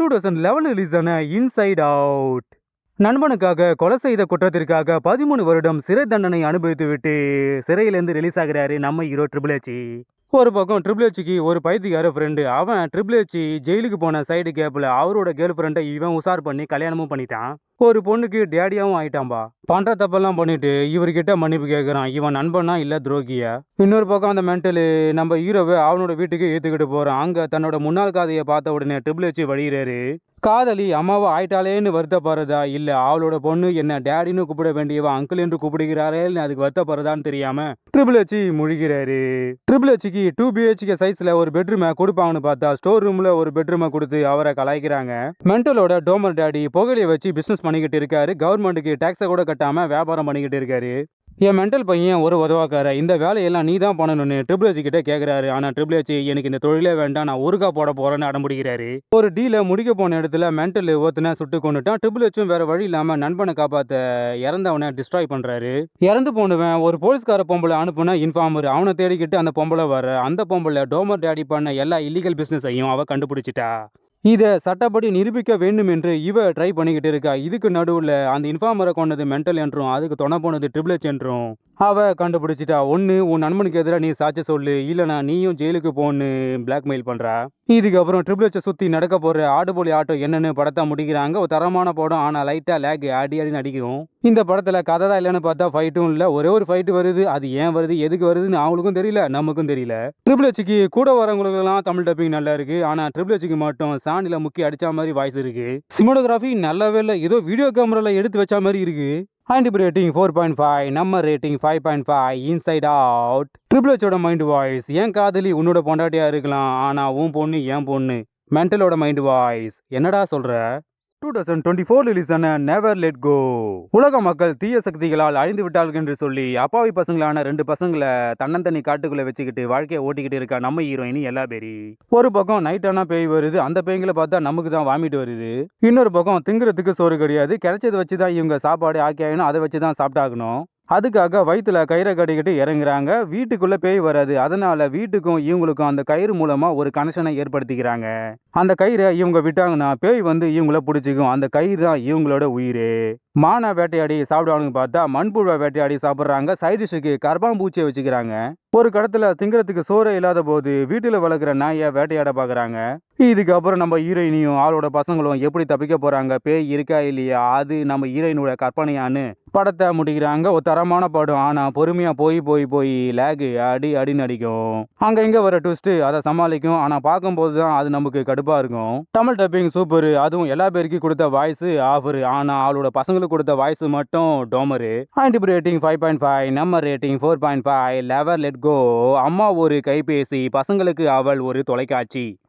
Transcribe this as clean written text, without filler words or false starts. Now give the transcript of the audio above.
2011 release ஆன inside out. நண்பனுக்காக கொலை செய்த குற்றத்திற்காக 13 வருடம் சிறை தண்டனை அனுபவித்துவிட்டு சிறையிலேருந்து ரிலீஸ் ஆகிறாரு நம்ம ஹீரோ ட்ரிபிள் எச். ஒரு பக்கம் ட்ரிபிள் எச்சுக்கு ஒரு பைத்தியக்கார ஃப்ரெண்டு. அவன் ட்ரிபிள் எச் ஜெயிலுக்கு போன சைடு கேப்ல அவரோட கேர்ள் ஃப்ரெண்டை இவன் உசார் பண்ணி கல்யாணமும் பண்ணிட்டான். ஒரு பொண்ணுக்கு டேடியாவும் ஆயிட்டான்பா. பண்ற தப்பெல்லாம் பண்ணிட்டு இவர்கிட்ட மன்னிப்பு கேட்கறான். இவன் நண்பனா இல்ல துரோகியா? இன்னொரு பக்கம் அந்த மென்டலு நம்ம ஹீரோவை அவனோட வீட்டுக்கு ஏத்துக்கிட்டு போறான். அங்க தன்னோட முன்னாள் காதையை பார்த்த உடனே ட்ரிபிள் எச் வழிகிறாரு. காதலி அம்மாவை ஆயிட்டாலேன்னு வருத்தப்படுறதா இல்ல அவளோட பொண்ணு என்ன டேடின்னு கூப்பிட வேண்டியவ அங்கிள் என்று கூப்பிடுகிறாரேன்னு அதுக்கு வருத்தப்படுறதான்னு தெரியாம ட்ரிபிள் எச் முழிக்கிறாரு. ட்ரிபிள் எச்சுக்கு 2 BHK சைஸ்ல ஒரு பெட்ரூமை கொடுப்பாங்கன்னு பார்த்தா ஸ்டோர் ரூம்ல ஒரு பெட்ரூமை கொடுத்து அவரை கலாய்க்கிறாங்க. மென்டலோட டோமர் டேடி புகழைய வச்சு பிசினஸ் பண்ணிக்கிட்டு இருக்காரு. கவர்மெண்ட்டுக்கு டாக்ஸை கூட கட்டாம வியாபாரம் பண்ணிக்கிட்டு இருக்காரு. என் மென்டல் பையன் ஒரு உதவாக்கார. இந்த வேலையெல்லாம் நீ தான் பண்ணணும்னு ட்ரிபிள் எச் கிட்ட கேட்கிறாரு. ஆனா ட்ரிபிள் எச் எனக்கு இந்த தொழிலே வேண்டாம், நான் ஊருக்கா போட போறேன்னு அடம்பிடிக்கிறாரு. ஒரு டீல முடிக்க போன இடத்துல மென்டல் ஒருத்தனை சுட்டு கொண்டுட்டான். ட்ரிபிள் எச்சும் வேற வழி இல்லாம நண்பனை காப்பாத்த இறந்தவனை டிஸ்ட்ராய் பண்றாரு. இறந்து போனவன் ஒரு போலீஸ்கார பொம்பளை அனுப்புன இன்ஃபார்மர். அவனை தேடிக்கிட்டு அந்த பொம்பளை வர அந்த பொம்பளை டோமர் டேடி பண்ண எல்லா இல்லீகல் பிசினஸையும் அவ கண்டுபிடிச்சிட்டா. இதை சட்டப்படி நிரூபிக்க வேண்டும் என்று இவ ட்ரை பண்ணிக்கிட்டு இருக்கா. இதுக்கு நடுவில் அந்த இன்ஃபார்மரை கொண்டது மென்டல் என்றும் அதுக்கு துணை போனது ட்ரிபிள் எச் என்றும் அவ கண்டுபிடிச்சிட்டா. ஒன்று உன் நண்பனுக்கு எதிராக நீ சாட்சி சொல்லு, இல்லைனா நீயும் ஜெயிலுக்கு போன்னு பிளாக்மெயில் பண்றா. இதுக்கப்புறம் ட்ரிபிள் எச் சுற்றி நடக்க போகிற ஆடுபோலி ஆட்டம் என்னன்னு படத்தை முடிக்கிறாங்க. ஒரு தரமான படம், ஆனால் லைட்டாக லேக் அடி அடி நடிக்கும். இந்த படத்தில் கதை தான் இல்லைன்னு பார்த்தா ஃபைட்டும் இல்லை. ஒரே ஒரு ஃபைட்டு வருது. அது ஏன் வருது எதுக்கு வருதுன்னு அவங்களுக்கும் தெரியல, நமக்கும் தெரியல. ட்ரிபிள் எச்சுக்கு கூட வரவங்களுக்குலாம் தமிழ் டப்பிங் நல்லா இருக்கு. ஆனால் ட்ரிபிள் எச்சுக்கு மட்டும் சாணியில் முக்கி அடிச்ச மாதிரி வாய்ஸ் இருக்கு. சினிமாட்டோகிராஃபி நல்லாவே இல்லை, ஏதோ வீடியோ கேமரால எடுத்து வச்ச மாதிரி இருக்கு. IMDb ரேட்டிங் 4.5, நம்ம ரேட்டிங் 5.5. Inside out. ட்ரிபிள் எச்சோட மைண்ட் வாய்ஸ், என் காதலி உன்னோட பொண்டாட்டியா இருக்கலாம், ஆனா உன் பொண்ணு என் பொண்ணு. மென்டலோட மைண்ட் வாய்ஸ், என்னடா சொல்ற? 2024 ரிலீஸ் ஆன நெவர் லெட் கோ. உலக மக்கள் தீய சக்திகளால் அழிந்து விட்டார்கள் என்று சொல்லி அப்பாவி பசங்களான 2 பசங்களை தன்னந்தனி காட்டுக்குள்ள வச்சுக்கிட்டு வாழ்க்கையை ஓட்டிக்கிட்டு இருக்கா நம்ம ஹீரோயினி எல்லா பேரி. ஒரு பக்கம் நைட் ஆனா பேய் வருது, அந்த பேய்களை பார்த்தா நமக்கு தான் வாமிட்டு வருது. இன்னொரு பக்கம் திங்குறதுக்கு சோறு கிடையாது, கிடைச்சதை வச்சுதான் இவங்க சாப்பாடு ஆக்கி ஆகணும், அதை வச்சுதான் சாப்பிட்டாகணும். அதுக்காக வயிற்றுல கயிறை கட்டிக்கிட்டு இறங்குறாங்க. வீட்டுக்குள்ள பேய் வராது, அதனால வீட்டுக்கும் இவங்களுக்கும் அந்த கயிறு மூலமா ஒரு கனெக்ஷனை ஏற்படுத்திக்கிறாங்க. அந்த கயிறை இவங்க விட்டாங்கன்னா பேய் வந்து இவங்கள பிடிச்சிக்கும். அந்த கயிறு தான் இவங்களோட உயிர். மானை வேட்டையாடி சாப்பிடுவானுங்க பார்த்தா மண்புழுவை வேட்டையாடி சாப்பிட்றாங்க. சைடிஷுக்கு கர்ப்பாம்பூச்சியை வச்சுக்கிறாங்க. ஒரு கடத்துல திங்கிறதுக்கு சோறே இல்லாத போது வீட்டில் வளர்க்குற நாயை வேட்டையாட பார்க்குறாங்க. இதுக்கப்புறம் நம்ம ஹீரோயினியும் அவளோட பசங்களும் எப்படி தப்பிக்க போறாங்க, பேய் இருக்கா இல்லையா, அது நம்ம ஹீரோயினோட கற்பனையான்னு படத்தை முடிக்கிறாங்க. ஒரு தரமான படம், ஆனா பொறுமையா போய் போய் போய் லேக் அடி அடி நடிக்கும். அங்க இங்க வர ட்விஸ்ட் அதை சமாளிக்கும், ஆனா பார்க்கும்போது தான் அது நமக்கு கடுப்பா இருக்கும். தமிழ் டப்பிங் சூப்பர், அதுவும் எல்லா பேருக்கும் கொடுத்த வாய்ஸ் ஆஃபர், ஆனா அவளோட பசங்களுக்கு கொடுத்த வாய்ஸ் மட்டும் டோமரு. IMDb ரேட்டிங் 5.5, நம்ம ரேட்டிங் 4.5. Lever let go. அம்மா ஒரு கைபேசி, பசங்களுக்கு அவள் ஒரு தொலைக்காட்சி.